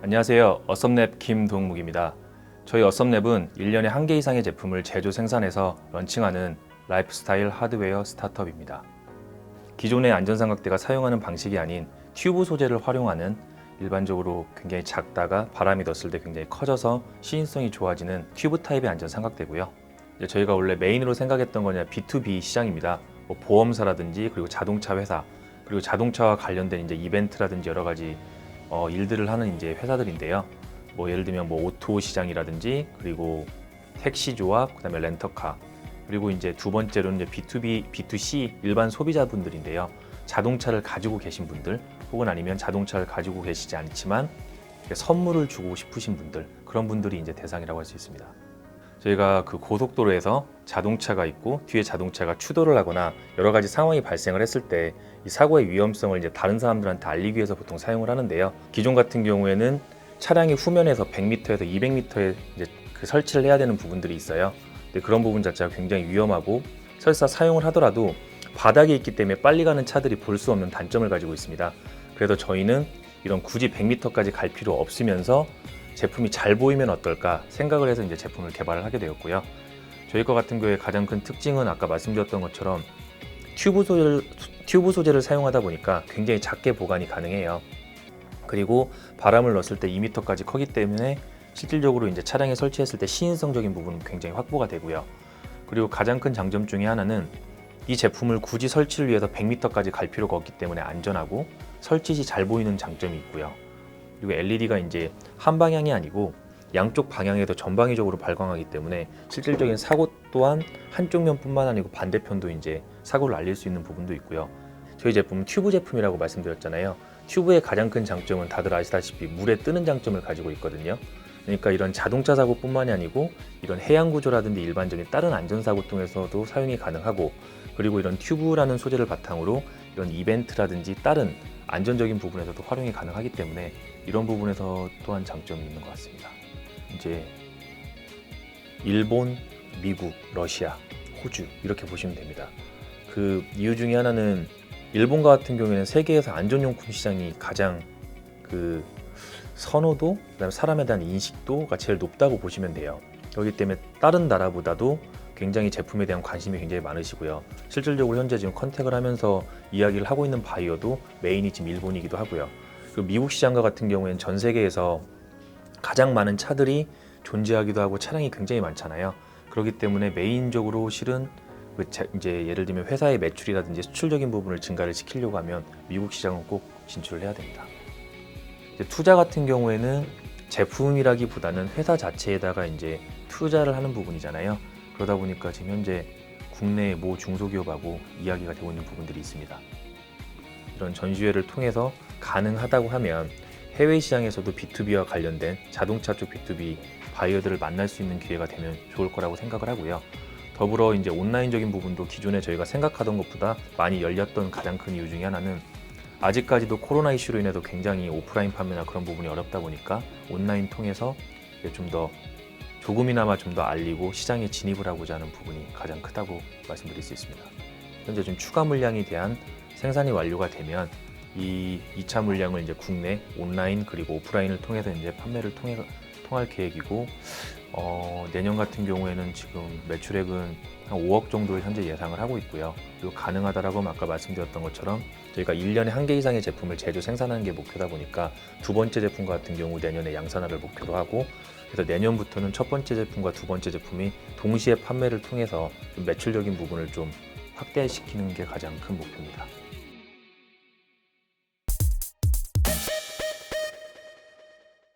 안녕하세요. 어썸랩 김동묵입니다. 저희 어썸랩은 1년에 1개 이상의 제품을 제조 생산해서 런칭하는 라이프스타일 하드웨어 스타트업입니다. 기존의 안전삼각대가 사용하는 방식이 아닌 튜브 소재를 활용하는 일반적으로 굉장히 작다가 바람이 넣었을 때 굉장히 커져서 시인성이 좋아지는 튜브 타입의 안전삼각대고요. 저희가 원래 메인으로 생각했던 거냐 B2B 시장입니다. 보험사라든지 그리고 자동차 회사 그리고 자동차와 관련된 이제 이벤트라든지 여러 가지 일들을 하는 이제 회사들인데요. 예를 들면 오토 시장이라든지 그리고 택시 조합, 그다음에 렌터카, 그리고 이제 두 번째로는 이제 B2B, B2C 일반 소비자분들인데요. 자동차를 가지고 계신 분들, 혹은 아니면 자동차를 가지고 계시지 않지만 선물을 주고 싶으신 분들, 그런 분들이 이제 대상이라고 할 수 있습니다. 저희가 그 고속도로에서 자동차가 있고 뒤에 자동차가 추돌을 하거나 여러 가지 상황이 발생을 했을 때 이 사고의 위험성을 이제 다른 사람들한테 알리기 위해서 보통 사용을 하는데요. 기존 같은 경우에는 차량이 후면에서 100m에서 200m에 이제 그 설치를 해야 되는 부분들이 있어요. 근데 그런 부분 자체가 굉장히 위험하고 설사 사용을 하더라도 바닥에 있기 때문에 빨리 가는 차들이 볼 수 없는 단점을 가지고 있습니다. 그래서 저희는 이런 굳이 100m까지 갈 필요 없으면서 제품이 잘 보이면 어떨까 생각을 해서 이제 제품을 개발을 하게 되었고요. 저희 거 같은 경우에 가장 큰 특징은 아까 말씀드렸던 것처럼 튜브 소재를 사용하다 보니까 굉장히 작게 보관이 가능해요. 그리고 바람을 넣었을 때 2m까지 커기 때문에 실질적으로 이제 차량에 설치했을 때 시인성적인 부분은 굉장히 확보가 되고요. 그리고 가장 큰 장점 중에 하나는 이 제품을 굳이 설치를 위해서 100m까지 갈 필요가 없기 때문에 안전하고 설치 시 잘 보이는 장점이 있고요. 그리고 LED가 이제 한 방향이 아니고 양쪽 방향에도 전방위적으로 발광하기 때문에 실질적인 사고 또한 한쪽 면뿐만 아니고 반대편도 이제 사고를 알릴 수 있는 부분도 있고요. 저희 제품은 튜브 제품이라고 말씀드렸잖아요. 튜브의 가장 큰 장점은 다들 아시다시피 물에 뜨는 장점을 가지고 있거든요. 그러니까 이런 자동차 사고뿐만이 아니고 이런 해양 구조라든지 일반적인 다른 안전사고 통해서도 사용이 가능하고, 그리고 이런 튜브라는 소재를 바탕으로 이런 이벤트라든지 다른 안전적인 부분에서도 활용이 가능하기 때문에 이런 부분에서 또한 장점이 있는 것 같습니다. 이제 일본, 미국, 러시아, 호주 이렇게 보시면 됩니다. 그 이유 중에 하나는 일본 같은 경우에는 세계에서 안전용품 시장이 가장 그 선호도, 그다음에 사람에 대한 인식도가 제일 높다고 보시면 돼요. 그렇기 때문에 다른 나라보다도 굉장히 제품에 대한 관심이 굉장히 많으시고요. 실질적으로 현재 지금 컨택을 하면서 이야기를 하고 있는 바이어도 메인이 지금 일본이기도 하고요. 그리고 미국 시장과 같은 경우에는 전 세계에서 가장 많은 차들이 존재하기도 하고 차량이 굉장히 많잖아요. 그렇기 때문에 메인적으로 실은 이제 예를 들면 회사의 매출이라든지 수출적인 부분을 증가를 시키려고 하면 미국 시장은 꼭 진출을 해야 됩니다. 이제 투자 같은 경우에는 제품이라기보다는 회사 자체에다가 이제 투자를 하는 부분이잖아요. 그러다 보니까 지금 현재 국내 모 중소기업하고 이야기가 되고 있는 부분들이 있습니다. 이런 전시회를 통해서 가능하다고 하면 해외 시장에서도 B2B와 관련된 자동차 쪽 B2B 바이어들을 만날 수 있는 기회가 되면 좋을 거라고 생각을 하고요. 더불어 이제 온라인적인 부분도 기존에 저희가 생각하던 것보다 많이 열렸던 가장 큰 이유 중에 하나는 아직까지도 코로나 이슈로 인해서 굉장히 오프라인 판매나 그런 부분이 어렵다 보니까 온라인 통해서 조금이나마 좀 더 알리고 시장에 진입을 하고자 하는 부분이 가장 크다고 말씀드릴 수 있습니다. 현재 좀 추가 물량에 대한 생산이 완료가 되면 이 2차 물량을 이제 국내 온라인 그리고 오프라인을 통해서 이제 판매를 통할 계획이고, 내년 같은 경우에는 지금 매출액은 한 5억 정도를 현재 예상을 하고 있고요. 그리고 가능하다라고 하면 아까 말씀드렸던 것처럼 저희가 1년에 1개 이상의 제품을 제조 생산하는 게 목표다 보니까 두 번째 제품 같은 경우 내년에 양산화를 목표로 하고, 그래서 내년부터는 첫 번째 제품과 두 번째 제품이 동시에 판매를 통해서 좀 매출적인 부분을 좀 확대시키는 게 가장 큰 목표입니다.